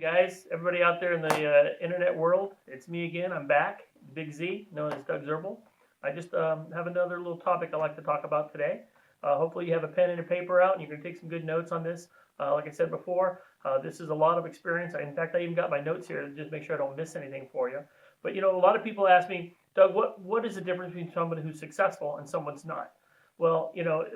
Guys, everybody out there in the internet world, it's me again. I'm back, Big Z, known as Doug Zirbel. I just have another little topic I'd like to talk about today. Hopefully you have a pen and a paper out and you can take some good notes on this. Like I said before, this is a lot of experience. In fact, I even got my notes here to just make sure I don't miss anything for you. But a lot of people ask me, Doug, what is the difference between somebody who's successful and someone's not? Well,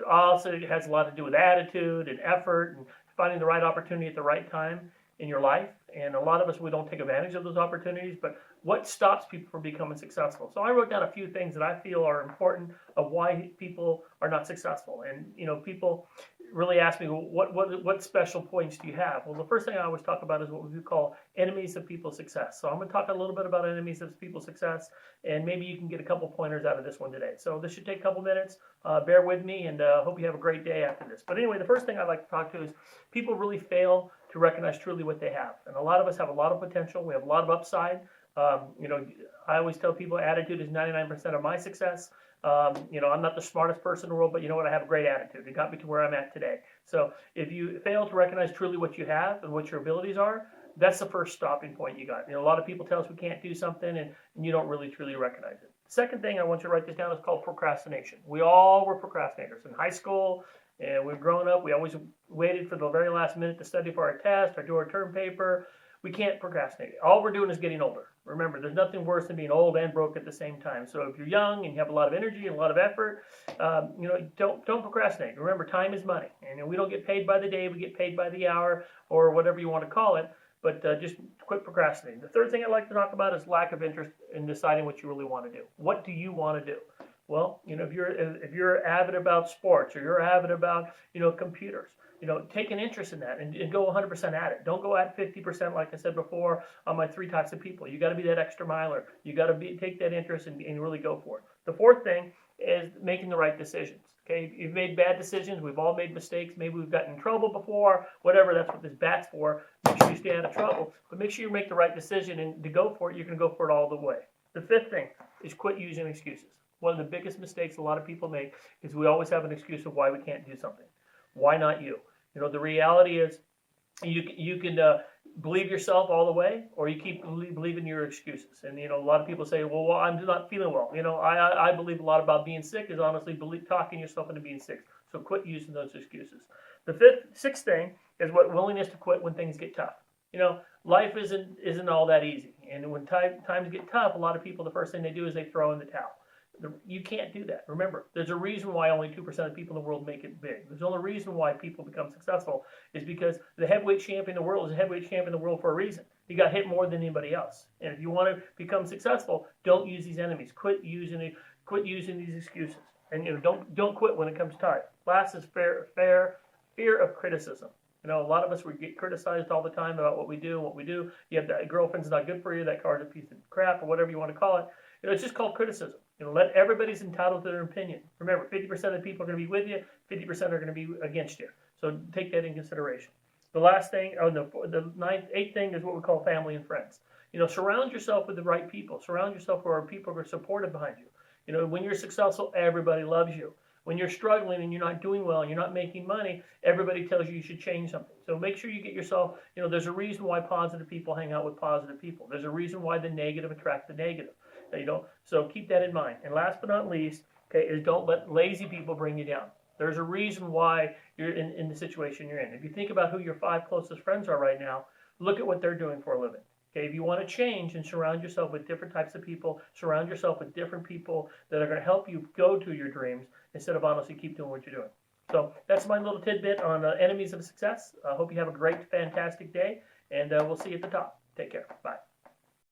also it has a lot to do with attitude and effort and finding the right opportunity at the right time in your life. And a lot of us, we don't take advantage of those opportunities, but what stops people from becoming successful? So I wrote down a few things that I feel are important of why people are not successful. And, people really ask me, well, what special points do you have? Well, the first thing I always talk about is what we call enemies of people's success. So I'm going to talk a little bit about enemies of people's success, and maybe you can get a couple pointers out of this one today. So this should take a couple minutes. Bear with me, and hope you have a great day after this. But anyway, the first thing I'd like to talk to is people really fail to recognize truly what they have. And a lot of us have a lot of potential. We have a lot of upside. I always tell people attitude is 99% of my success. I'm not the smartest person in the world, but you know what? I have a great attitude. It got me to where I'm at today. So if you fail to recognize truly what you have and what your abilities are, that's the first stopping point you got. A lot of people tell us we can't do something, and you don't really truly recognize it. The second thing I want you to write this down is called procrastination. We all were procrastinators in high school, and we've grown up. We always waited for the very last minute to study for our test or do our term paper. We can't procrastinate. All we're doing is getting older. Remember, there's nothing worse than being old and broke at the same time. So if you're young and you have a lot of energy and a lot of effort, don't procrastinate. Remember, time is money, and we don't get paid by the day. We get paid by the hour or whatever you want to call it. But just quit procrastinating. The third thing I'd like to talk about is lack of interest in deciding what you really want to do. What do you want to do? Well, if you're avid about sports or you're avid about computers, take an interest in that and go 100% at it. Don't go at 50%, like I said before, on my 3 types of people. You got to be that extra miler. You got to take that interest and really go for it. The fourth thing is making the right decisions. Okay, you've made bad decisions. We've all made mistakes. Maybe we've gotten in trouble before. Whatever, that's what this bat's for. Make sure you stay out of trouble, but make sure you make the right decision, and to go for it, you're going to go for it all the way. The fifth thing is quit using excuses. One of the biggest mistakes a lot of people make is we always have an excuse of why we can't do something. Why not you? The reality is you can believe yourself all the way, or you keep believing your excuses. And a lot of people say, well, I'm not feeling well. I believe a lot about being sick is honestly talking yourself into being sick. So quit using those excuses. The sixth thing is willingness to quit when things get tough. Life isn't all that easy. And when times get tough, a lot of people, the first thing they do is they throw in the towel. You can't do that. Remember, there's a reason why only 2% of people in the world make it big. There's only reason why people become successful is because the heavyweight champion in the world is a heavyweight champion in the world for a reason. He got hit more than anybody else. And if you want to become successful, don't use these enemies. Quit using these excuses. And don't quit when it comes time. Last is fear of criticism. A lot of us, we get criticized all the time about what we do and what we do. You have that girlfriend's not good for you, that car's a piece of crap, or whatever you want to call it. It's just called criticism. Let everybody's entitled to their opinion. Remember, 50% of the people are going to be with you, 50% are going to be against you. So take that in consideration. The last thing, eighth thing is what we call family and friends. Surround yourself with the right people. Surround yourself with people who are supportive behind you. When you're successful, everybody loves you. When you're struggling and you're not doing well and you're not making money, everybody tells you should change something. So make sure you get yourself, there's a reason why positive people hang out with positive people. There's a reason why the negative attract the negative. So keep that in mind. And last but not least, is don't let lazy people bring you down. There's a reason why you're in the situation you're in. If you think about who your 5 closest friends are right now, look at what they're doing for a living. If you want to change and surround yourself with different types of people, surround yourself with different people that are going to help you go to your dreams instead of honestly keep doing what you're doing. So that's my little tidbit on enemies of success. I hope you have a great, fantastic day, and we'll see you at the top. Take care. Bye.